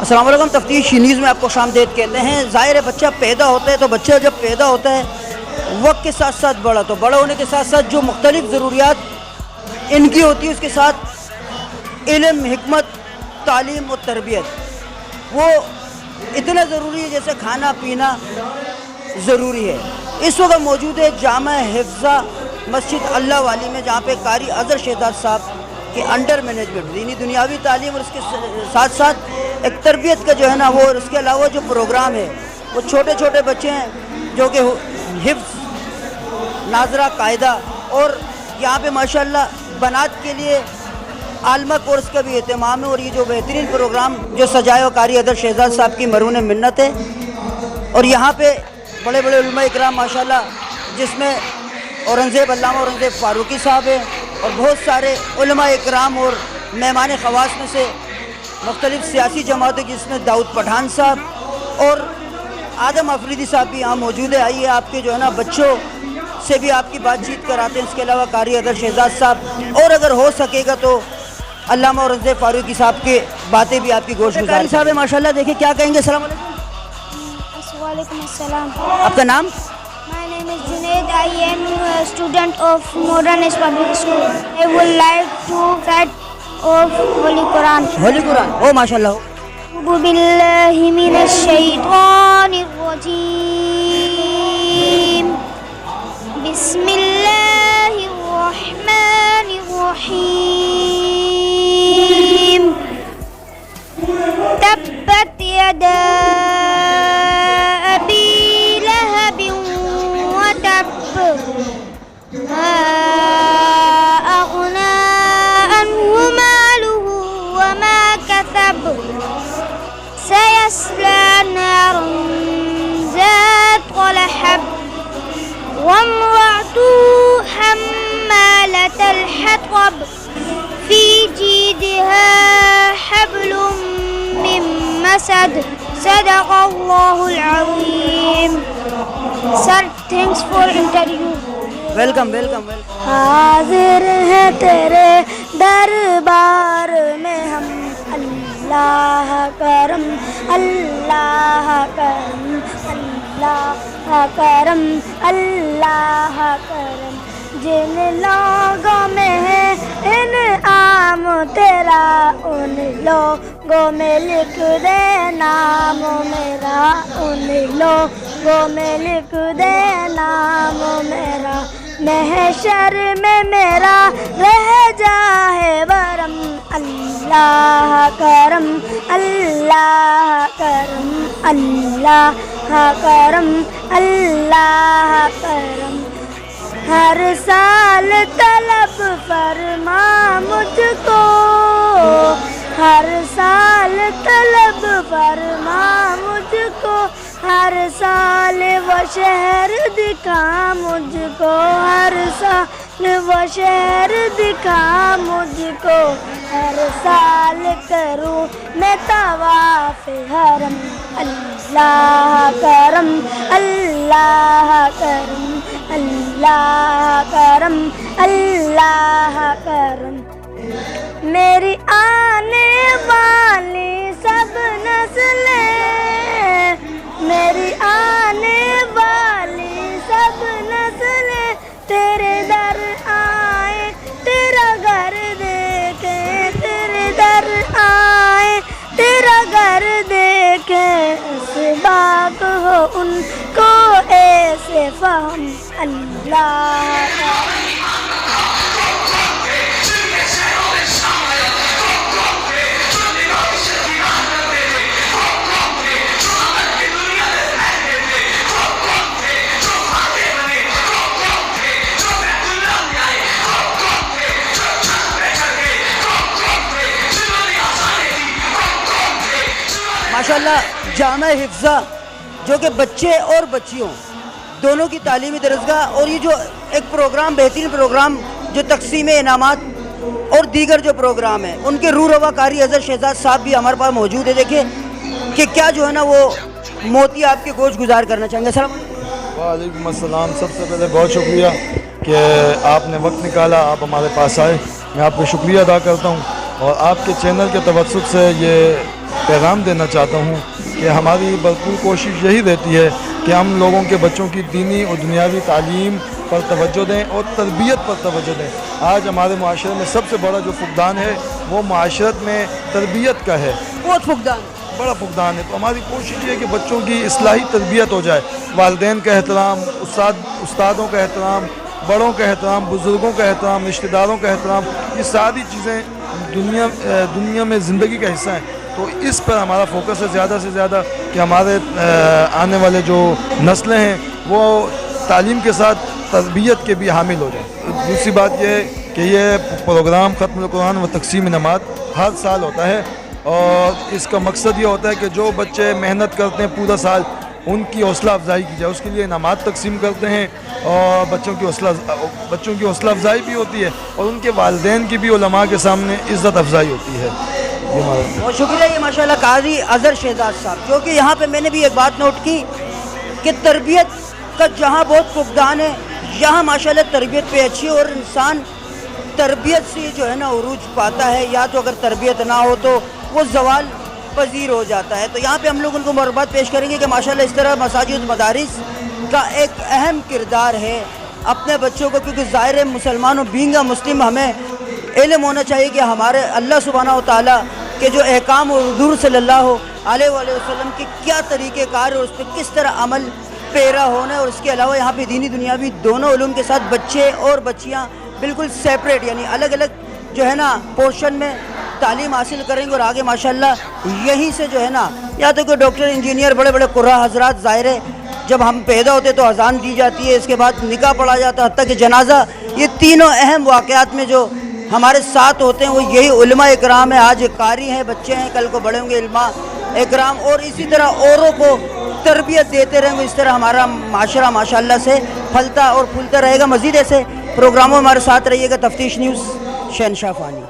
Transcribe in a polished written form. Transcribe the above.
السلام علیکم. تفتیش نیوز میں آپ کو خوش آمدید کہتے ہیں. ظاہر ہے بچہ پیدا ہوتا ہے تو بچہ جب پیدا ہوتا ہے وقت کے ساتھ ساتھ بڑا ہونے کے ساتھ ساتھ جو مختلف ضروریات ان کی ہوتی ہے اس کے ساتھ علم، حکمت، تعلیم اور تربیت وہ اتنا ضروری ہے جیسے کھانا پینا ضروری ہے. اس وقت موجود ہے جامع حفظہ مسجد اللہ والی میں، جہاں پہ قاری اظہر شہزاد صاحب کے انڈر مینجمنٹ دینی دنیاوی تعلیم اور اس کے ساتھ ساتھ ایک تربیت کا جو ہے نا وہ، اور اس کے علاوہ جو پروگرام ہے وہ چھوٹے چھوٹے بچے ہیں جو کہ حفظ، ناظرہ، قاعدہ، اور یہاں پہ ماشاءاللہ بنات کے لیے عالمہ کورس کا بھی اہتمام ہے. اور یہ جو بہترین پروگرام جو سجائے و قاری اظہر شہزاد صاحب کی مرہون منت ہے. اور یہاں پہ بڑے بڑے علماء اکرام ماشاءاللہ، جس میں اورنگزیب علامہ اورنگزیب فاروقی صاحب ہیں اور بہت سارے علماء اکرام اور مہمان خواص میں سے مختلف سیاسی جماعتیں، جس میں داؤد پٹھان صاحب اور آدم افریدی صاحب بھی یہاں موجود ہے. آئیے آپ کے جو ہے نا بچوں سے بھی آپ کی بات چیت کراتے ہیں. اس کے علاوہ قاری اظہر شہزاد صاحب، اور اگر ہو سکے گا تو علامہ اورنگزیب فاروقی صاحب کی باتیں بھی آپ کی گوش گزار صاحب ہے ماشاءاللہ. دیکھیں کیا کہیں گے. السلام علیکم. وعلیکم السلام. آپ کا نام؟ My name is Junaid. I am a student of Modern East Public School. I would like to recite of Holy Quran. Holi قرآن او ماشاءاللہ. أعوذ بالله من الشيطان الرجيم. بسم الله الرحمن الرحيم. تبت يدا أبي لهب وتب. ما أغنى عنه ماله وما كسب. سيصلى نارا ذات لهب وامرأته حمالة الحطب في جيدها حبل من مسد. صدق الله العظيم. Sir, thanks for interview. Welcome welcome welcome. حاضر ہیں تیرے دربار میں ہم. اللہ کرم، اللہ کرم، اللہ کرم، اللہ کرم. جن لوگوں میں ہے انعام تیرا ان لوگوں میں لکھ دے نام میرا. ان لوگوں میں لکھ دے نام میرا. محشر میں میرا رہ جائے ورم. اللہ کرم، اللہ کرم، اللہ کرم، اللہ کرم. ہر سال طلب فرما مجھ کو، ہر سال طلب فرما مجھ کو. ہر سال وہ شہر دکھا مجھ کو. ہر سال وہ شہر دکھا مجھ کو. ہر سال کروں میں طواف حرم. اللہ کرم، اللہ کرم، اللہ کرم، اللہ کرم. میری آنے والی سب نسلیں، میری آنے والی سب نسلیں تیرے در آئے، تیرا گھر دیکھیں. تیرے در آئے، تیرا گھر دیکھیں. اس بات ہو ان کو ایسے فہم. اللہ ماشاءاللہ جامع حفظہ جو کہ بچے اور بچیوں دونوں کی تعلیمی درسگاہ، اور یہ جو ایک پروگرام، بہترین پروگرام جو تقسیم انعامات اور دیگر جو پروگرام ہیں، ان کے روح روا قاری اظہر شہزاد صاحب بھی ہمارے پاس موجود ہے. دیکھیں کہ کیا جو ہے نا وہ موتی آپ کے گوش گزار کرنا چاہیں گے. السلام علیکم. وعلیکم السلام. سب سے پہلے بہت شکریہ کہ آپ نے وقت نکالا، آپ ہمارے پاس آئے. میں آپ کا شکریہ ادا کرتا ہوں اور آپ کے چینل کے توسط سے یہ پیغام دینا چاہتا ہوں کہ ہماری بھرپور کوشش یہی رہتی ہے کہ ہم لوگوں کے بچوں کی دینی اور دنیاوی تعلیم پر توجہ دیں اور تربیت پر توجہ دیں. آج ہمارے معاشرے میں سب سے بڑا جو فقدان ہے وہ معاشرت میں تربیت کا ہے. بہت فقدان. بڑا فقدان ہے. تو ہماری کوشش یہ ہے کہ بچوں کی اصلاحی تربیت ہو جائے. والدین کا احترام، استادوں کا احترام، بڑوں کا احترام، بزرگوں کا احترام، رشتہ داروں کا احترام، یہ ساری چیزیں دنیا میں زندگی کا حصہ ہیں. تو اس پر ہمارا فوکس ہے زیادہ سے زیادہ کہ ہمارے آنے والے جو نسلیں ہیں وہ تعلیم کے ساتھ تربیت کے بھی حامل ہو جائیں. دوسری بات یہ ہے کہ یہ پروگرام ختم القرآن و تقسیم انعامات ہر سال ہوتا ہے اور اس کا مقصد یہ ہوتا ہے کہ جو بچے محنت کرتے ہیں پورا سال ان کی حوصلہ افزائی کی جائے. اس کے لیے انعامات تقسیم کرتے ہیں اور بچوں کی حوصلہ افزائی بھی ہوتی ہے اور ان کے والدین کی بھی علماء کے سامنے عزت افزائی ہوتی ہے. بہت شکریہ. یہ ماشاءاللہ قاضی اظہر شہزاد صاحب، کیونکہ یہاں پہ میں نے بھی ایک بات نوٹ کی کہ تربیت کا جہاں بہت فقدان ہے یہاں ماشاءاللہ تربیت پہ اچھی، اور انسان تربیت سے جو ہے نا عروج پاتا ہے. یا تو اگر تربیت نہ ہو تو وہ زوال پذیر ہو جاتا ہے. تو یہاں پہ ہم لوگ ان کو مبارکباد پیش کریں گے کہ ماشاءاللہ اس طرح مساجد مدارس کا ایک اہم کردار ہے اپنے بچوں کو، کیونکہ ظاہر مسلمانوں بینگا مسلم ہمیں علم ہونا چاہیے کہ ہمارے اللہ سبحانہ و تعالیٰ کے جو احکام اور حضور صلی اللہ علیہ وآلہ وسلم کے کیا طریقہ کار اور اس پہ کس طرح عمل پیرا ہونا ہے. اور اس کے علاوہ یہاں پہ دینی دنیاوی دونوں علوم کے ساتھ بچے اور بچیاں بالکل سیپریٹ یعنی الگ الگ جو ہے نا پورشن میں تعلیم حاصل کریں گے. اور آگے ماشاءاللہ یہیں سے جو ہے نا یا تو کوئی ڈاکٹر انجینئر بڑے بڑے قرا حضرات، ظاہر ہے جب ہم پیدا ہوتے تو اذان دی جاتی ہے، اس کے بعد نکاح پڑھا جاتا ہے، حتیٰ کہ جنازہ. یہ تینوں اہم واقعات میں جو ہمارے ساتھ ہوتے ہیں وہ یہی علماء اکرام ہیں. آج قاری ہیں بچے ہیں، کل کو بڑے ہوں گے علماء اکرام، اور اسی طرح اوروں کو تربیت دیتے رہیں گے. اس طرح ہمارا معاشرہ ماشاءاللہ سے پھلتا اور پھولتا رہے گا. مزید ایسے پروگراموں ہمارے ساتھ رہیے گا. تفتیش نیوز، شہنشاہ فانی.